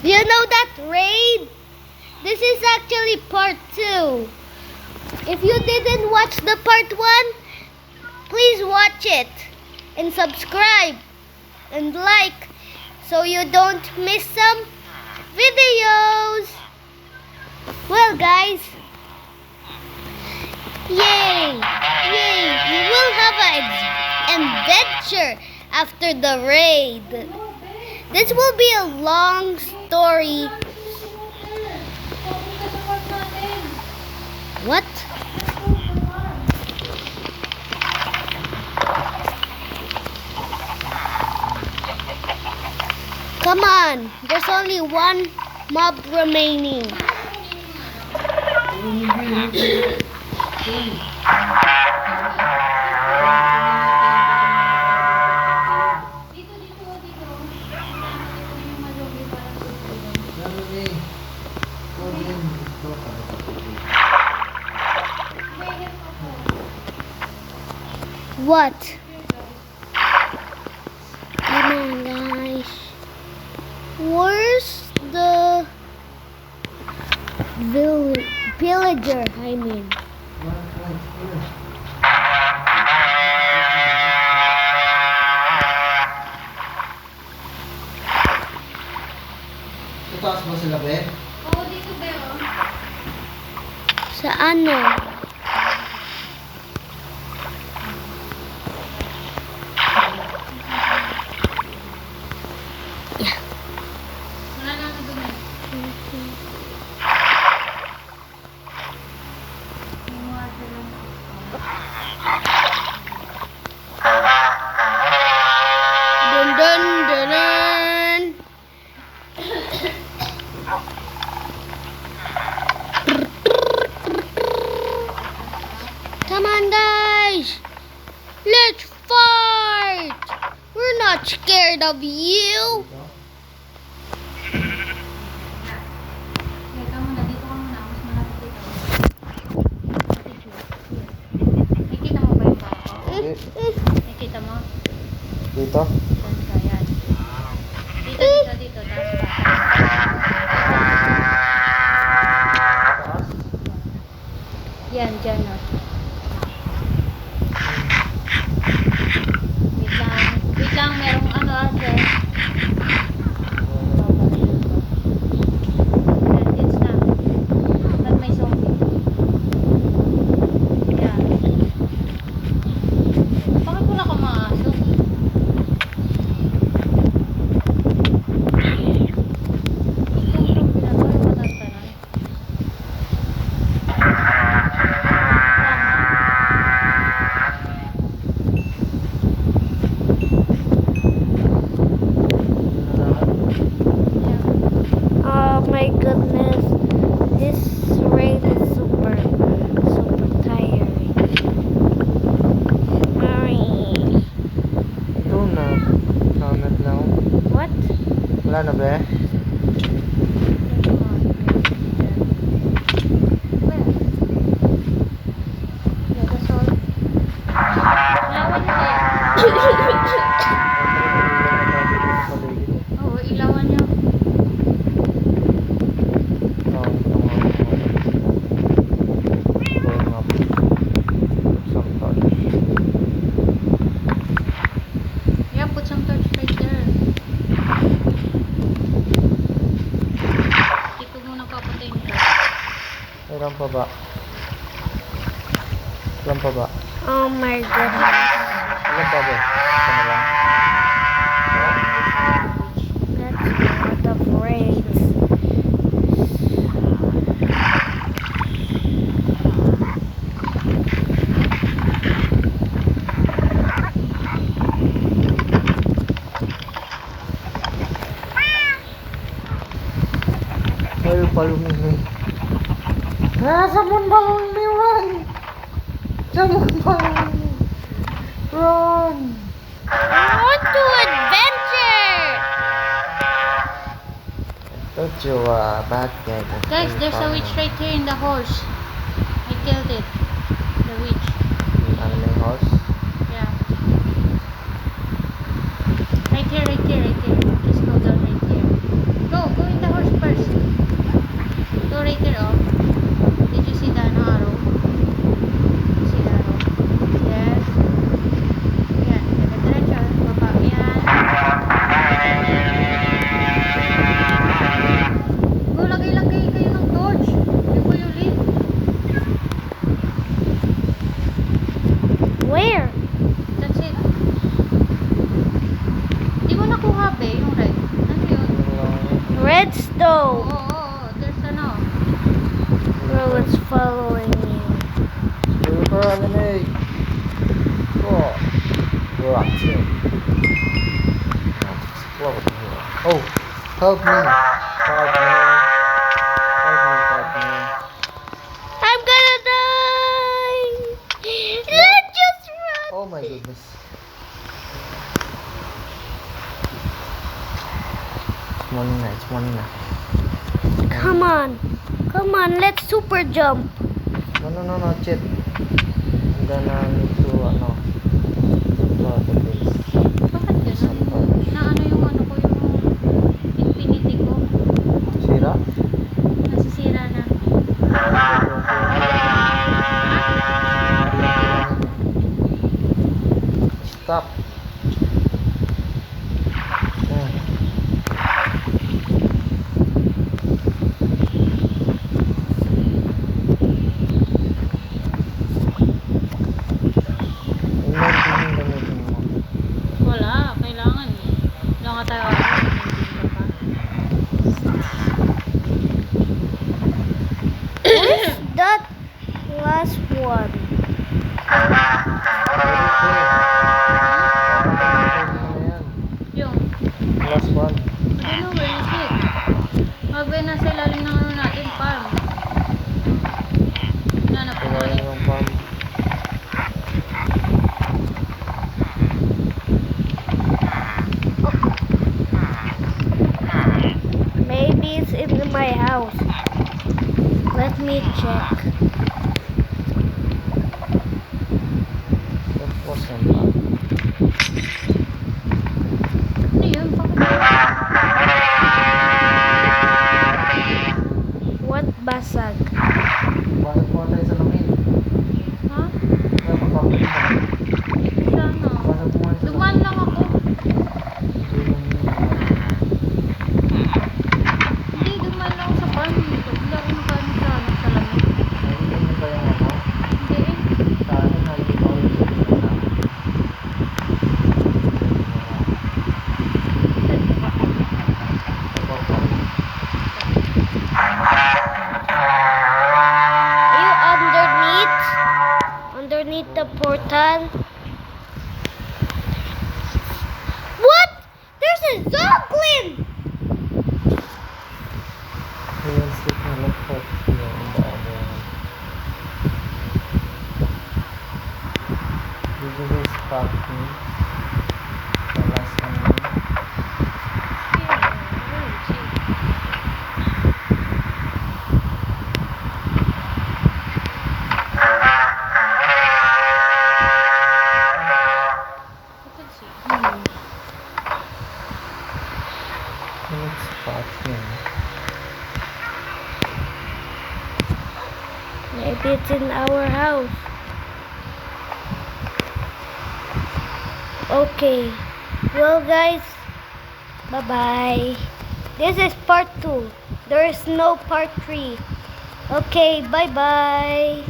You know that raid? This is actually part 2. If you didn't watch the part 1, please watch it and subscribe and like so you don't miss some videos. Well guys, yay! We will have an adventure after the raid. This will be a long story. What? Come on, there's only one mob remaining. What? Come on, guys. Where's the villager? I mean. Sa taas ba sila, be? Oo, dito ba yun? Sa ano? Wala na ako dun eh. Yung water lang. Dun dun dun dun. Come on, guys. Let's fight. We're not scared of you. Teka muna, dito ka muna. Mas malapit dito. Nakikita mo ba yung bako? Nakikita mo? Dito? Saan ka? Yan. Dito. Taas pa. Taas? Yan, dyan o. Wait lang, merong ano ate. Yan, it's na. Ba't may zombie? Yan. Bakit wala kang mga aso? Itong zombie na to, yung matantanan. Oh my goodness. This raid is super tiring. Ito na. Naunat lang. What? Wala na, be? Oo, ilawan niyo. Yeah, put some torch right there. Dito muna papatayin ko. Ilan pa ba? Ilan pa ba? Oh my goodness. Ilan pa ba? Isa na lang. That's a lot of raids. Ayaw pa lumihin. Sabon ba lumiwan? Sabon ba lumihin? Run! I want to adventure! Don't you, bad guy. Guys, there's a witch right here in the horse. I killed it. The witch. Ano na yung horse? Yeah. Right here. Just go down right here. Go in the horse. lights though. There's ano. Bro, it's following you. Super anime. Oh. Rock it. Explode here. Oh, help me. Help me. Help me. I'm gonna die. Let's just run. Oh my goodness. It's morning na. Come on, let's super jump. No, Chit. I'm gonna need to, explore the place. Bakit ganun? Na ano yung ano ko, yung infinity ko. Sira? Nasisira na. Stop. Wala, kailangan eh. Wala nga tayo ano, hindi pa. Where's that last one? Yung, Last one. I don't know where is it. Magbe nasa ilalim ng ano natin, farm. Nanap ko Kaya ulit. yung farm. Maybe it's in my house. Let me check. That wasn't bad. Ano yun? What basag? Bakit po tayo sa langit? Ha? Kaya papapit ka. Sana. Bakit po tayo sa Dumaan lang ako. Hindi, dumaan lang ako sa farm. Hindi ako nakaano sa lamig. Hindi mo ba yung ano? Hindi eh. Sa akin, nakikita ko yung sabihin na. Are you underneath? Underneath the portal? What? There's a zoglin! Ayan, stick na lang po. Yung daan yan. Did you guys spot me? The last one. Let's spot him. Maybe it's in our house. Okay. Well, guys, bye-bye. This is part 2. There is no part 3. Okay, bye-bye.